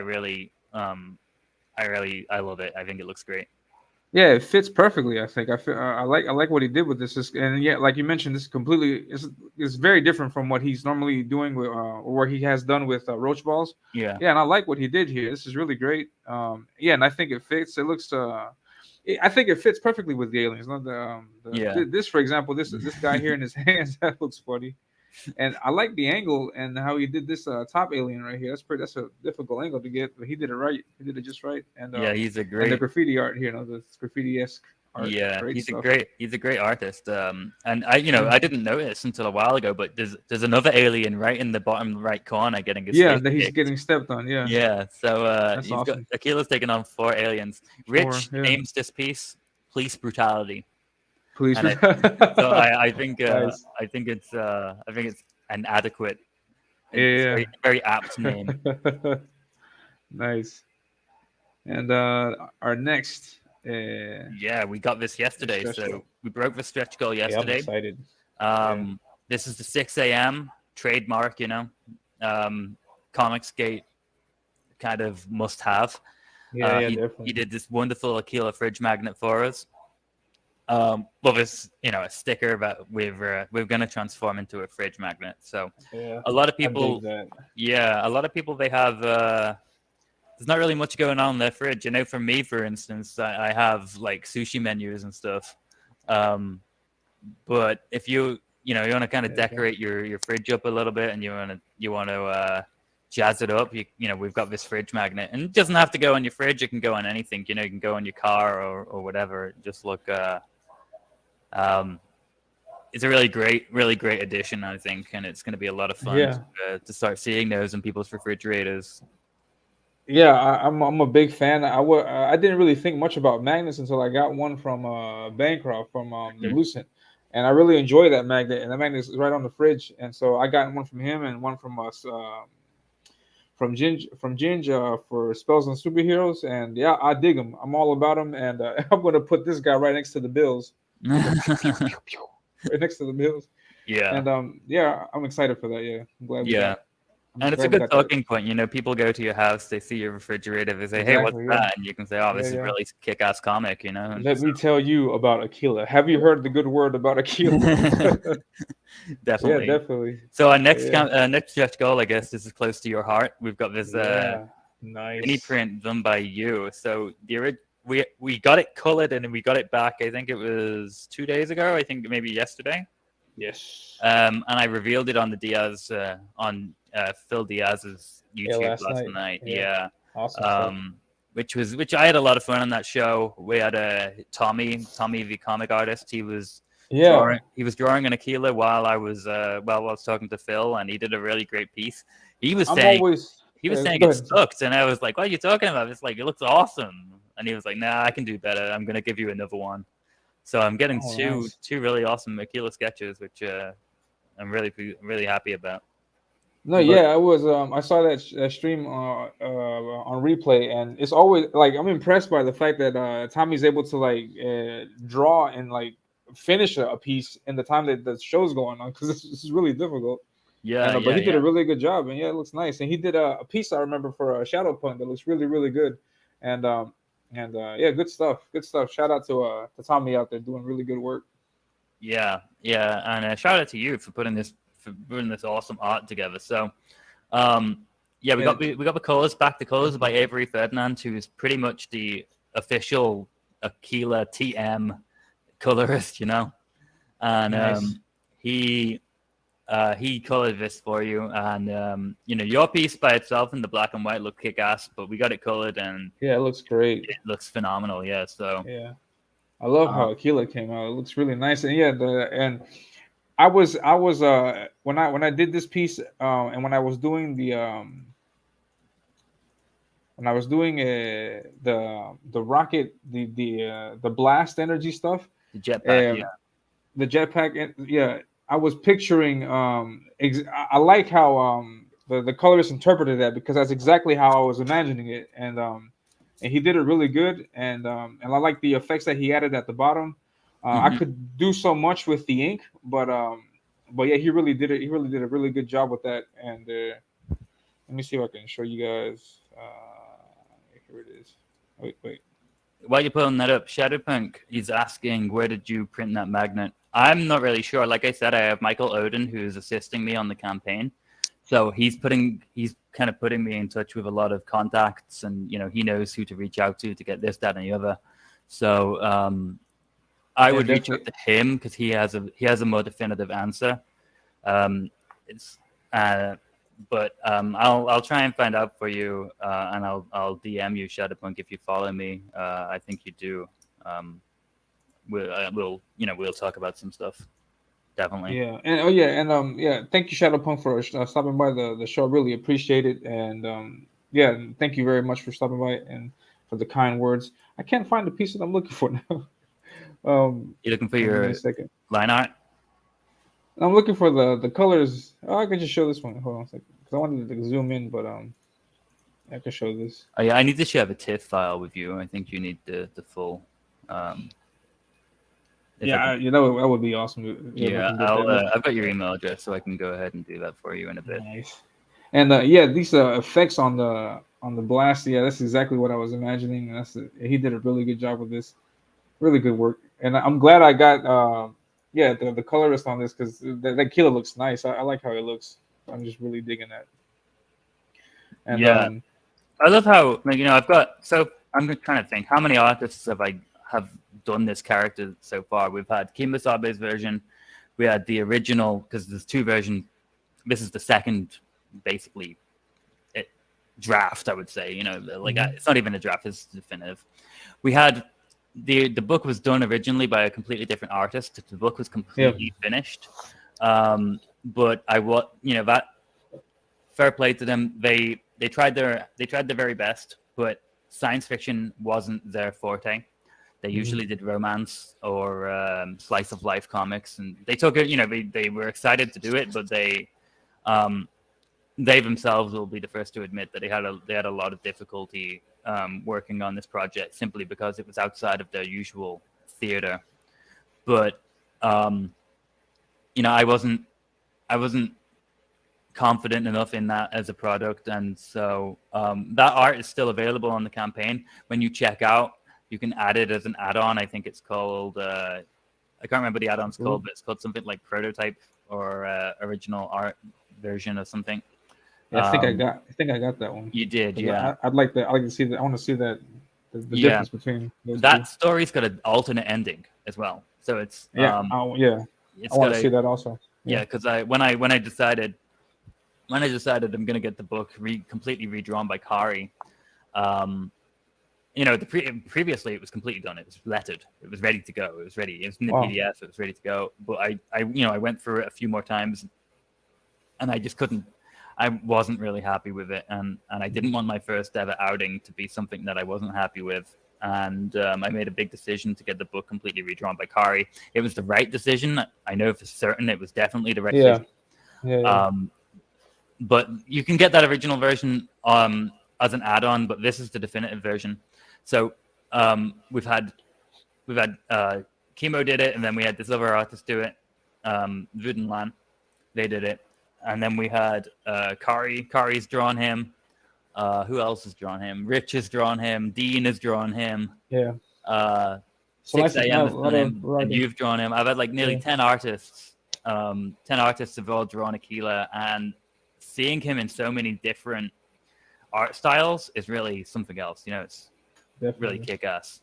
love it. I think it looks great. Yeah, it fits perfectly. I think I like what he did with this. And yeah, like you mentioned, this completely is very different from what he's normally doing with or what he has done with Roach Balls. Yeah, and I like what he did here. This is really great. And I think it fits. It looks. I think it fits perfectly with the aliens. Not this, for example, this guy here in his hands, that looks funny. And I like the angle and how he did this top alien right here. That's a difficult angle to get, but he did it right. He did it just right. And he's a and the great. graffiti art here, the graffiti-esque art. Yeah, Great he's stuff. a great artist. And I didn't notice until a while ago, but there's another alien right in the bottom right corner getting his face that he's kicked. getting stepped on. Yeah. So That's awesome. Aquila's taken on 4 aliens. Rich names this piece "Police Brutality." Please. So I think Nice. I think it's an adequate, Yeah. very apt name. Nice. And our next. Yeah, we got this yesterday, so we broke the stretch goal yesterday. I'm excited. This is the 6 a.m. trademark, Comicsgate kind of must have. Definitely. He did this wonderful Aquila fridge magnet for us. This, a sticker that we're going to transform into a fridge magnet. So a lot of people, they have, there's not really much going on in their fridge. For me, for instance, I have like sushi menus and stuff. But if you want to kind of decorate your fridge up a little bit, and you want to jazz it up, we've got this fridge magnet, and it doesn't have to go on your fridge. It can go on anything. You can go on your car or whatever. Just look it's a really great addition, I think, and it's going to be a lot of fun to start seeing those in people's refrigerators. Yeah, I'm a big fan. I didn't really think much about magnets until I got one from Bancroft from the Lucent, and I really enjoy that magnet. And the magnet is right on the fridge, and so I got one from him and one from us from Ginge for spells and superheroes. And yeah, I dig them. I'm all about them, and I'm gonna put this guy right next to the Bills, right next to the Bills. Yeah, And yeah, I'm excited for that. Yeah, I'm glad we got. And it's a good talking point. You know, people go to your house, they see your refrigerator, they say, "Hey, what's that?" And you can say, "Oh, this is really kick-ass comic." You know. Let me tell you about Aquila. Have you heard the good word about Aquila? Definitely. Yeah, definitely. So our next next stretch goal, I guess, is close to your heart. We've got this nice mini print done by you. So we got it colored and we got it back. I think it was 2 days ago. I think maybe yesterday. Yes. And I revealed it on the Diaz on Phil Diaz's YouTube last night. Yeah. Awesome. Which I had a lot of fun on that show. We had Tommy, the comic artist. He was drawing an Aquila while I was talking to Phil, and he did a really great piece. He was saying it sucked, and I was like, "What are you talking about?" It's like, it looks awesome, and he was like, "Nah, I can do better. I'm gonna give you another one." So I'm getting two really awesome Aquila sketches, which I'm really happy about. No, I was. I saw that stream on replay, and it's always like I'm impressed by the fact that Tommy's able to like draw and like finish a piece in the time that the show's going on, because this is really difficult. Yeah, but he did a really good job, and it looks nice. And he did a piece I remember for Shadow Punk that looks really, really good. And good stuff. Good stuff. Shout out to Tommy out there doing really good work. Yeah, and shout out to you for putting this awesome art together. So, we got the colors back. The colors are by Avery Ferdinand, who is pretty much the official Aquila TM colorist, you know. And nice. He colored this for you, and your piece by itself in the black and white looked kick-ass, but we got it colored, and it looks great. It looks phenomenal. Yeah, so I love how Aquila came out. It looks really nice, and I was when I did this piece, and when I was doing the rocket, the blast energy stuff, the jetpack, the jetpack, I was picturing. I like how the colorist interpreted that, because that's exactly how I was imagining it, and he did it really good, and I like the effects that he added at the bottom. I could do so much with the ink, but yeah, he really did it. He really did a really good job with that. And let me see if I can show you guys. Here it is. Wait. While you're pulling that up, Shadowpunk is asking, where did you print that magnet? I'm not really sure. Like I said, I have Michael Odin, who's assisting me on the campaign. So he's kind of putting me in touch with a lot of contacts, and he knows who to reach out to get this, that, and the other. So I would reach out to him, because he has a more definitive answer. But I'll try and find out for you, and I'll DM you, Shadowpunk, if you follow me. I think you do. We'll talk about some stuff. Definitely. Yeah, and thank you, Shadowpunk, for stopping by the show. Really appreciate it, and thank you very much for stopping by and for the kind words. I can't find the piece that I'm looking for now. You're looking for your line art? I'm looking for the colors. Oh, I can just show this one. Hold on a second, because I wanted to zoom in, but I can show this. Oh yeah, I need to share the TIFF file with you. I think you need the full. That would be awesome. I've got your email address, so I can go ahead and do that for you in a bit. Nice. And these effects on the blast, that's exactly what I was imagining. He did a really good job with this. Really good work, and I'm glad I got the colorist on this, because that killer looks nice. I like how it looks. I'm just really digging that. And I love how I've got. So I'm trying to think, how many artists have done this character so far. We've had Kimasabe's version, we had the original, because there's two versions. This is the second, basically, draft, I would say. It's not even a draft, it's definitive. We had the book was done originally by a completely different artist. The book was completely finished. But that fair play to them. They tried their very best, but science fiction wasn't their forte. They usually did romance or slice of life comics, and they took it. They were excited to do it, but they themselves will be the first to admit that they had a lot of difficulty working on this project simply because it was outside of their usual theater. But I wasn't confident enough in that as a product, and so that art is still available on the campaign. When you check out, you can add it as an add-on. I think it's called I can't remember the add-on's called, but it's called something like Prototype or Original Art Version or something. Yeah, I think I got that one. You did, yeah. I'd like to see that. I want to see that the difference between those that two. Story's got an alternate ending as well, so it's I want to see that also. Yeah, because when I decided I'm going to get the book completely redrawn by Kari. Previously it was completely done. It was lettered. It was ready to go. It was ready. It was in the PDF. It was ready to go. But I went through it a few more times, and I just couldn't. I wasn't really happy with it, and I didn't want my first ever outing to be something that I wasn't happy with. And I made a big decision to get the book completely redrawn by Kari. It was the right decision. I know for certain it was definitely the right decision. Yeah. But you can get that original version as an add-on, but this is the definitive version. So we've had Chemo did it, and then we had this other artist do it, Vudenlan. They did it. And then we had Kari. Kari's drawn him. Who else has drawn him? Rich has drawn him. Dean has drawn him. Yeah. 6 a.m. has drawn him. And you've drawn him. I've had like nearly 10 artists. 10 artists have all drawn Aquila. And seeing him in so many different art styles is really something else. It's really kick-ass.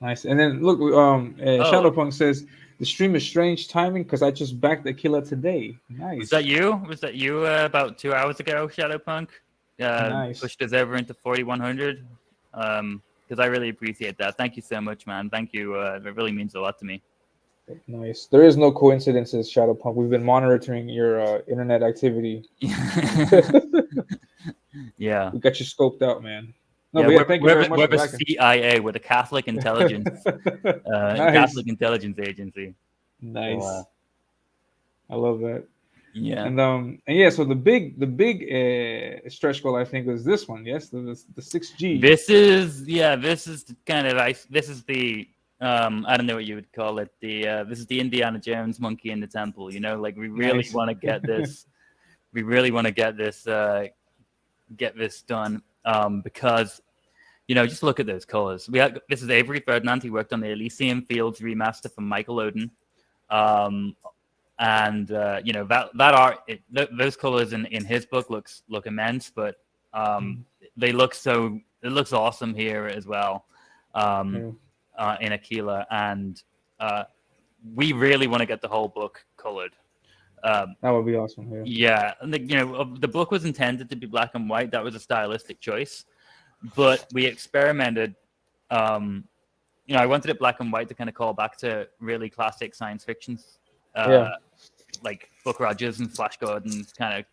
Nice. And then look, Shadowpunk says the stream is strange timing because I just backed Aquila today. Nice. Was that you about 2 hours ago, Shadowpunk? Nice. Pushed us over into 4100. Because I really appreciate that. Thank you so much, man. Thank you. It really means a lot to me. Nice. There is no coincidences, Shadowpunk. We've been monitoring your internet activity. Yeah. We got you scoped out, man. No, thank you very much. We're the CIA. We're the Catholic Intelligence, Catholic Intelligence Agency. Nice. So, I love that. Yeah. And yeah, so the big stretch goal I think was this one. Yes, the 6G. This is the I don't know what you would call it. This is the Indiana Jones Monkey in the Temple. Like we really want to get this. We really want to get this done. Because, just look at those colors. This is Avery Ferdinand. He worked on the Elysium Fields remaster from Michael Oden. That art, those colors in his book look immense, but it looks awesome here as well in Aquila. And we really want to get the whole book colored. That would be awesome. Yeah. And the book was intended to be black and white. That was a stylistic choice, but we experimented. I wanted it black and white to kind of call back to really classic science fictions, like Buck Rogers and Flash Gordon, kind of,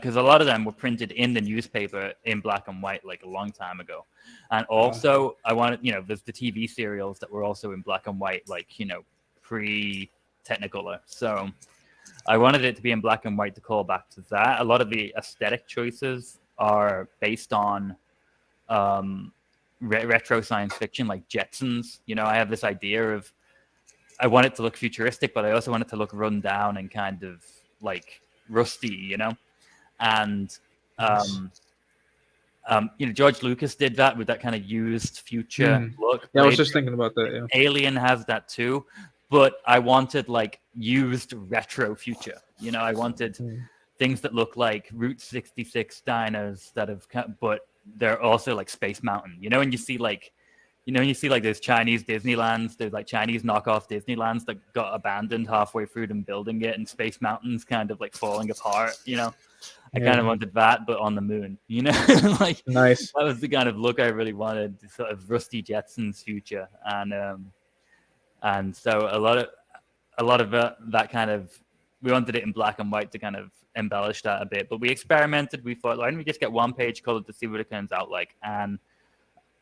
because a lot of them were printed in the newspaper in black and white like a long time ago. And also, I wanted, there's the TV serials that were also in black and white, like pre-Technicolor. So I wanted it to be in black and white to call back to that. A lot of the aesthetic choices are based on retro science fiction, like Jetsons. I have this idea of I want it to look futuristic, but I also want it to look run down and kind of like rusty, And George Lucas did that with that kind of used future look. Yeah, I was just thinking about that. Yeah. Alien has that too. But I wanted like used retro future. I wanted things that look like Route 66 diners but they're also like Space Mountain. And you see like those Chinese Disneylands, there's like Chinese knockoff Disneylands that got abandoned halfway through them building it, and Space Mountain's kind of like falling apart. I kind of wanted that, but on the moon, you know, like Nice. that was the kind of look I really wanted, sort of Rusty Jetson's future, and so a lot of that kind of, we wanted it in black and white to kind of embellish that a bit, but we experimented. We thought, why don't we just get one page colored to see what it turns out like? And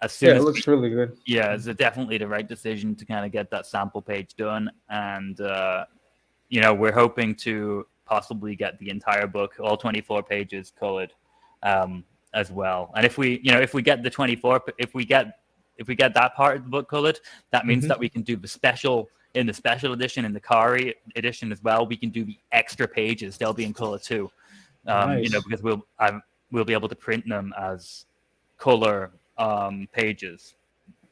as soon Yeah, it as looks really good. yeah, it's definitely the right decision to kind of get that sample page done. And, you know, we're hoping to possibly get the entire book, all 24 pages colored as well. And if we, you know, if we get the 24, if we get that part of the book colored, that means that we can do the special, in the special edition, in the Kari edition as well, we can do the extra pages. They'll be in color too. Nice. You know, because we'll be able to print them as color pages.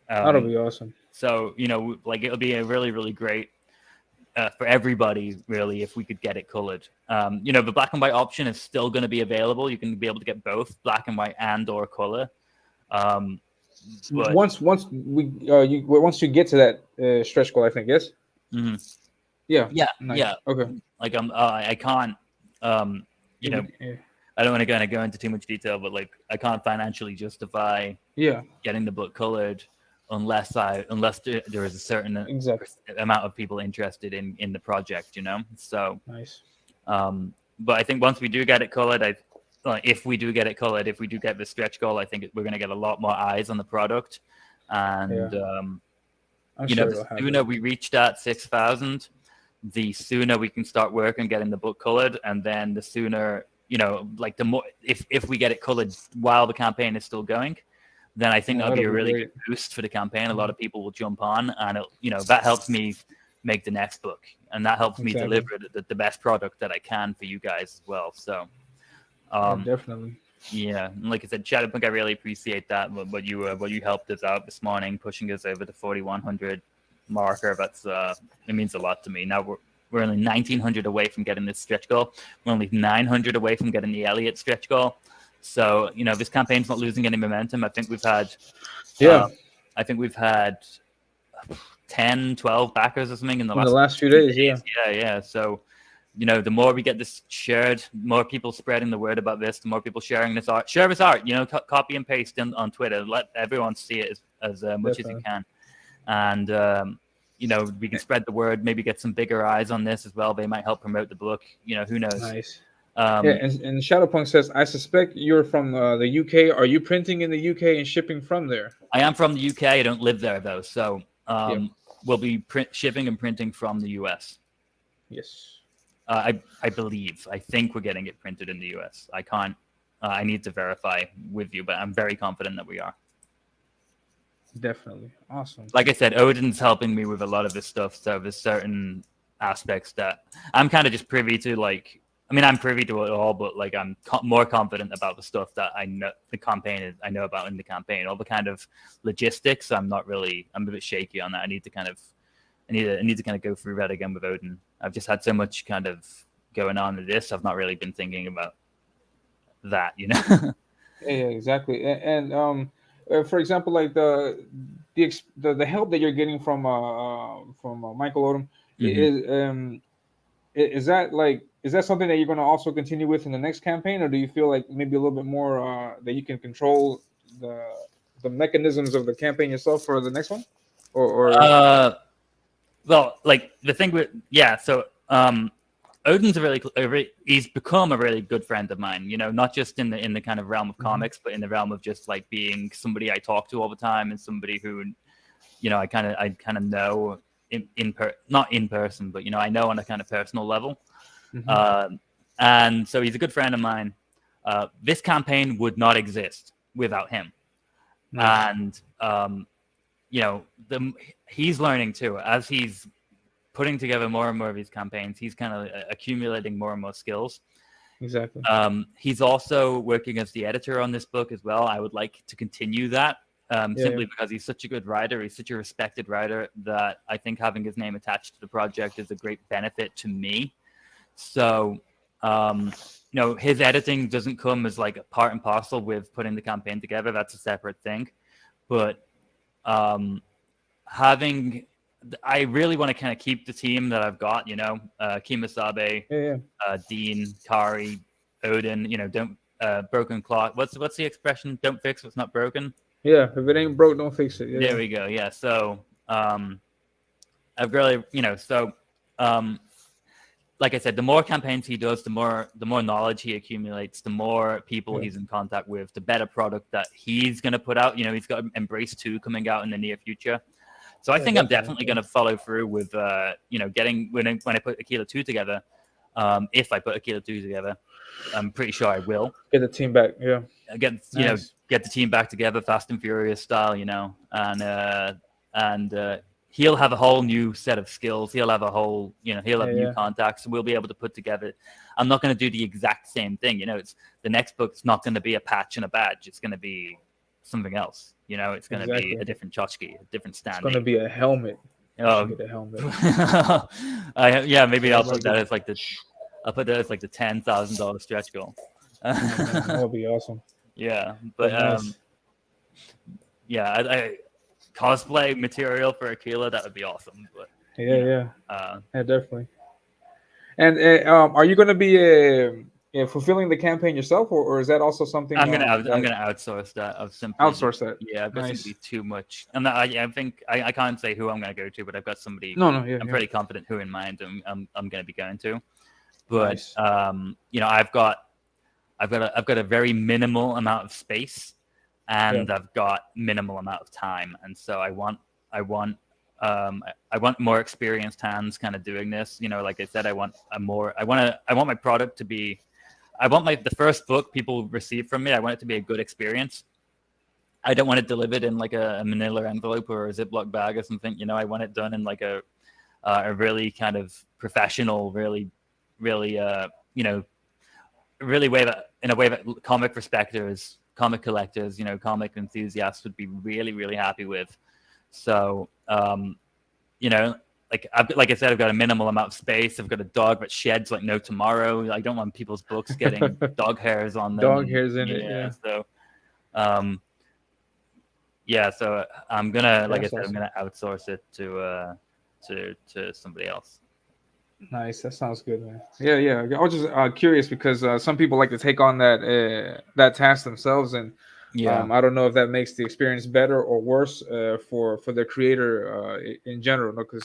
That'll be awesome. So, you know, like it'll be a really, really great for everybody, really, if we could get it colored. You know, the black and white option is still going to be available. You can be able to get both black and white and or color. But once you get to that stretch goal, I think, yes. mm-hmm. Yeah. Nice. Yeah. Okay. Like I can't. You know, I don't want to kind of go into too much detail, but like I can't financially justify getting the book colored unless there is a certain amount of people interested in the project, you know. So nice. But I think once we do get it colored, if we do get it colored, if we do get the stretch goal, I think we're going to get a lot more eyes on the product. And you know, the sooner we reach that 6,000, the sooner we can start work on getting the book colored, and then the sooner, you know, like the more, if we get it colored while the campaign is still going, then I think that'll be a really good boost for the campaign. A lot of people will jump on, and you know, that helps me make the next book, and that helps me deliver the best product that I can for you guys as well. So definitely. Yeah, like I said, Shadowpunk, I really appreciate that. What you helped us out this morning, pushing us over the 4,100 marker. That's it means a lot to me. Now we're only 1,900 away from getting this stretch goal. We're only 900 away from getting the Elliott stretch goal. So, you know, this campaign's not losing any momentum. I think we've had 10, 12 backers or something in the last few days. Yeah. So, you know, the more we get this shared, more people spreading the word about this, the more people sharing this art. Share this art, you know, copy and paste on Twitter. Let everyone see it as much as you can. And, you know, we can spread the word, maybe get some bigger eyes on this as well. They might help promote the book. You know, who knows? Nice. And Shadowpunk says, I suspect you're from the UK. Are you printing in the UK and shipping from there? I am from the UK. I don't live there, though. So we'll be shipping and printing from the US. Yes. I believe. I think we're getting it printed in the US. I can't. I need to verify with you, but I'm very confident that we are. Definitely. Awesome. Like I said, Odin's helping me with a lot of this stuff. So there's certain aspects that I'm kind of just privy to. Like, I mean, I'm privy to it all, but like I'm more confident about the stuff that I know I know about in the campaign. All the kind of logistics, I'm a bit shaky on that. I need to kind of go through that again with Odin. I've just had so much kind of going on with this. I've not really been thinking about that, you know. Yeah, exactly. And for example, like the help that you're getting from Michael Odom, is that something that you're going to also continue with in the next campaign, or do you feel like maybe a little bit more that you can control the mechanisms of the campaign yourself for the next one, or well, like the thing with so Odin's he's become a really good friend of mine, you know, not just in the kind of realm of comics, but in the realm of just like being somebody I talk to all the time, and somebody who, you know, I kind of know not in person, but, you know, I know on a kind of personal level. And so he's a good friend of mine. This campaign would not exist without him. And you know, he's learning too as he's putting together more and more of his campaigns. He's kind of accumulating more and more skills. Exactly. He's also working as the editor on this book as well. I would like to continue that simply because he's such a good writer. He's such a respected writer that I think having his name attached to the project is a great benefit to me. So, you know, his editing doesn't come as like a part and parcel with putting the campaign together. That's a separate thing. But I really want to kind of keep the team that I've got, you know, Kimasabe, Dean, Kari, Odin, don't broken clock. What's the expression? Don't fix what's not broken. Yeah, if it ain't broke, don't fix it. Yeah. There we go. Yeah. So I've really, like I said, the more campaigns he does, the more knowledge he accumulates, the more people he's in contact with, the better product that he's going to put out. He's got Embrace 2 coming out in the near future. So I think I'm definitely going to follow through with, getting when I put Aquila 2 together. If I put Aquila 2 together, I'm pretty sure I will Get the team back. Yeah. Get the team back together, Fast and Furious style, and he'll have a whole new set of skills. He'll have a whole, he'll have new contacts. So we'll be able to put together. I'm not going to do the exact same thing. It's the next book's not going to be a patch and a badge. It's going to be something else. It's going to be a different tchotchke, a different standing. It's going to be a helmet. Oh, get a helmet. Maybe I'll put that as like the $10,000 stretch goal. That would be awesome. Yeah, but nice. I cosplay material for Aquila, that would be awesome. But yeah, definitely. And are you going to be fulfilling the campaign yourself, or is that also something I'm going to outsource that? Outsource that. Yeah, I've got simply too much, and I think I can't say who I'm going to go to, but I've got somebody. I'm pretty confident who in mind I'm going to be going to. But I've got a very minimal amount of space, and I've got minimal amount of time, and so I want more experienced hands kind of doing this. Like I said, I want my product to be. I want the first book people receive from me. I want it to be a good experience. I don't want it delivered in like a manila envelope or a Ziploc bag or something. I want it done in like a really kind of professional, really way that comic respecters, comic collectors, comic enthusiasts would be really, really happy with. So, like I said, I've got a minimal amount of space. I've got a dog that sheds like no tomorrow. I don't want people's books getting dog hairs on them. Dog hairs in it. Yeah. So, so I'm gonna, like I said, I'm gonna outsource it to somebody else. Nice. That sounds good, man. Yeah. I was just curious because some people like to take on that task themselves, and I don't know if that makes the experience better or worse for the creator in general. Because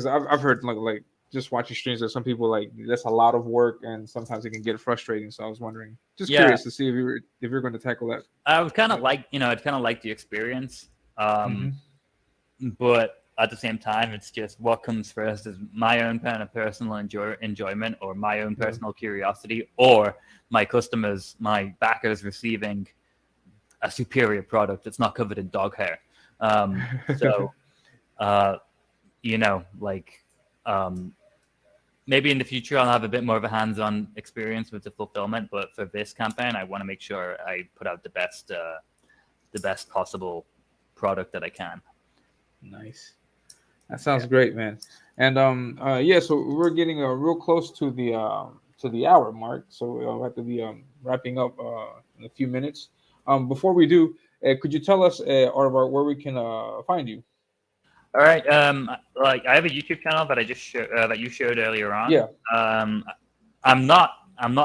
I've heard like just watching streams that some people like that's a lot of work, and sometimes it can get frustrating. So I was wondering, curious to see if you're going to tackle that. I would kind of like I'd kind of like the experience, but at the same time, it's just what comes first is my own kind of personal enjoyment, or my own personal curiosity, or my customers, my backers receiving a superior product that's not covered in dog hair. Maybe in the future I'll have a bit more of a hands-on experience with the fulfillment, but for this campaign, I want to make sure I put out the best possible product that I can. Nice. That sounds great, man. And so we're getting real close to the hour mark, so we'll have to be wrapping up in a few minutes. Before we do, could you tell us, Aardvark, where we can find you? All right. Like I have a YouTube channel that I just that you showed earlier on. Yeah. I'm not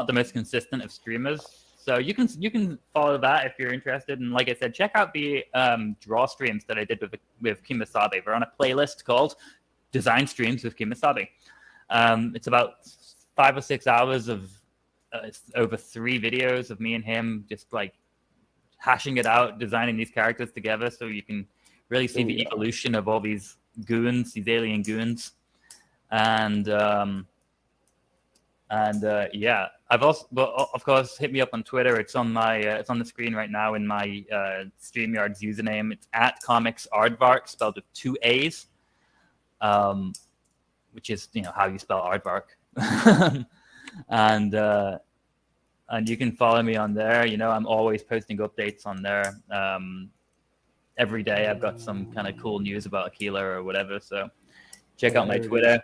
the most consistent of streamers, so you can follow that if you're interested. And like I said, check out the draw streams that I did with Kimasabi. We're on a playlist called Design Streams with Kimasabi. It's about 5 or 6 hours of over 3 videos of me and him just like hashing it out, designing these characters together, so you can really see the evolution of all these goons, these alien goons. And I've also, of course, hit me up on Twitter. It's on it's on the screen right now in my StreamYard's username. It's @comics Aardvark, spelled with 2 A's, which is how you spell Aardvark. And you can follow me on there. I'm always posting updates on there. Every day I've got some kind of cool news about Aquila or whatever. So check out my Twitter.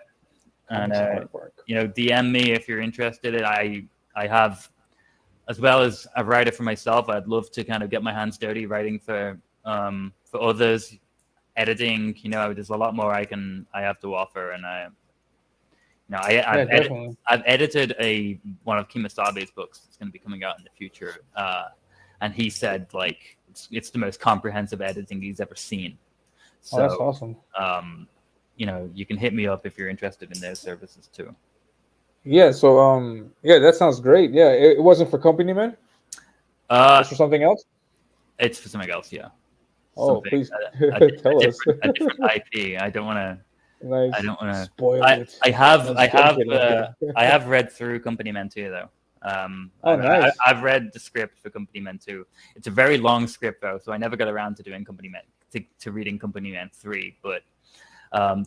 And DM me if you're interested. I have, as well as a writer for myself, I'd love to kind of get my hands dirty writing for others, editing. There's a lot more I have to offer, and No, Yeah, definitely. I've edited one of Kimasabe's books. It's going to be coming out in the future, and he said like it's the most comprehensive editing he's ever seen. Oh, that's So, awesome. you can hit me up if you're interested in those services too. Yeah. So yeah, that sounds great. Yeah, it wasn't for Company Man. Uh, It's for something else. it's for something else, yeah. Oh, Something please tell us. a different IP. I don't want to. I Nice. don't want to. Spoil it. I'm I have kidding. I'm kidding. I have read through Company Men 2 though. Oh, nice. I've read the script for Company Men 2. It's a very long script though, so I never got around to doing Company Men to reading Company Men 3. But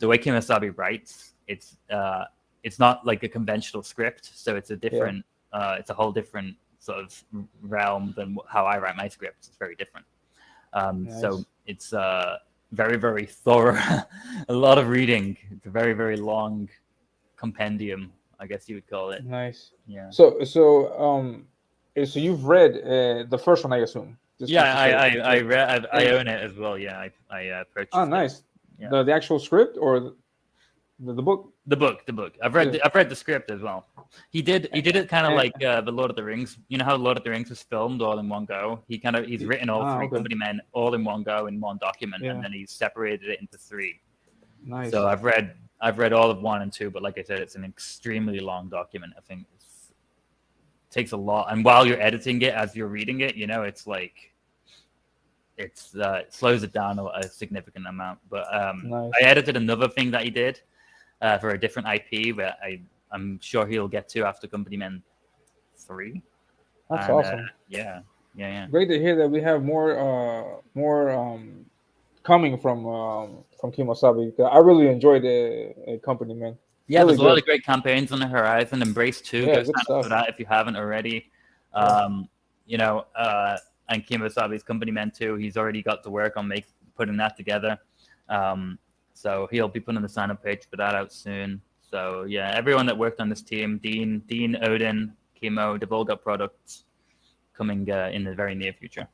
the way Kimasabi writes, it's not like a conventional script, so it's a different, it's a whole different sort of realm than how I write my scripts. It's very different. Nice. So it's very, very thorough, a lot of reading. It's a very, very long compendium, I guess you would call it. Nice. Yeah. So so you've read the first one, I assume. Yeah, I Yeah. read. I own it as well. Yeah, I Oh, purchased it. nice. Yeah. The actual script or the book? The book. I've Yeah. read the script as well. He did it kind of like the Lord of the Rings. You know how Lord of the Rings was filmed all in one go. He's written all three Okay. Company Men all in one go in one document, Yeah. and then he's separated it into 3. Nice. So I've read all of 1 and 2, but like I said, it's an extremely long document. I think it takes a lot, and while you're editing it as you're reading it, it's like it slows it down a significant amount. But Nice. I edited another thing that he did for a different IP, but I'm sure he'll get to after Company Men 3. That's And, awesome. Yeah. Great to hear that we have more coming from Kimosabi. I really enjoyed the Company Man. Yeah, Really there's a lot good. of great campaigns on the horizon. Embrace 2, Yeah, go good sign up stuff. for that if you haven't already. Yeah. And Kimosabi's Company Men 2, he's already got to work on putting that together. So he'll be putting the sign-up page for that out soon. So yeah, everyone that worked on this team, Dean, Odin, Kimo, they've all got products coming in the very near future.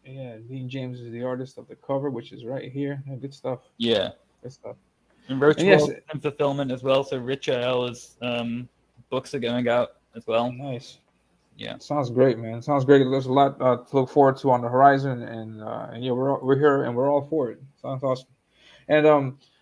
Yeah, Dean James is the artist of the cover, which is right here. Yeah, good stuff. Yeah. Good stuff. And virtual yes, and fulfillment as well. So Rich L's books are going out as well. nice. Yeah. Sounds great, man. Sounds great. There's a lot to look forward to on the horizon, and yeah, we're here and we're all for it. Sounds awesome. And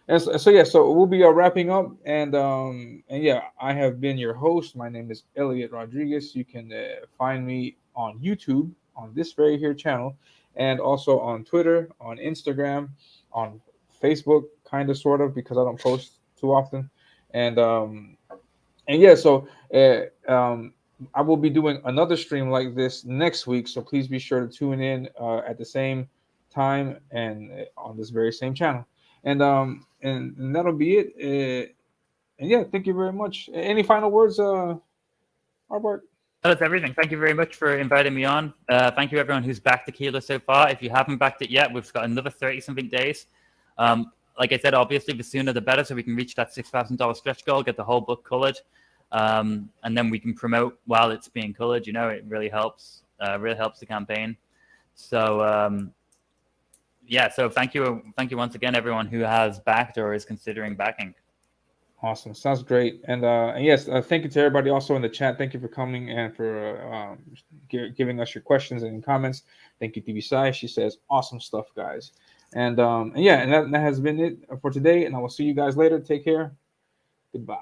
we'll be wrapping up, and yeah, I have been your host. My name is Elliot Rodriguez. You can find me on YouTube on this very here channel, and also on Twitter, on Instagram, on Facebook, kind of sort of because I don't post too often, and yeah, so I will be doing another stream like this next week. So please be sure to tune in at the same time and on this very same channel. And that'll be it. And yeah, thank you very much. Any final words, Aardvark? That's everything. Thank you very much for inviting me on. Thank you everyone who's backed Aquila so far. If you haven't backed it yet, we've got another 30-something days. Like I said, obviously the sooner the better, so we can reach that $6,000 stretch goal, get the whole book colored, and then we can promote while it's being colored. It really helps the campaign. So yeah, so thank you once again, everyone who has backed or is considering backing. Awesome, sounds great. And yes, thank you to everybody also in the chat. Thank you for coming and for giving us your questions and comments. Thank you, TV Sai. She says awesome stuff, guys. And yeah, and that has been it for today. And I will see you guys later. Take care. Goodbye.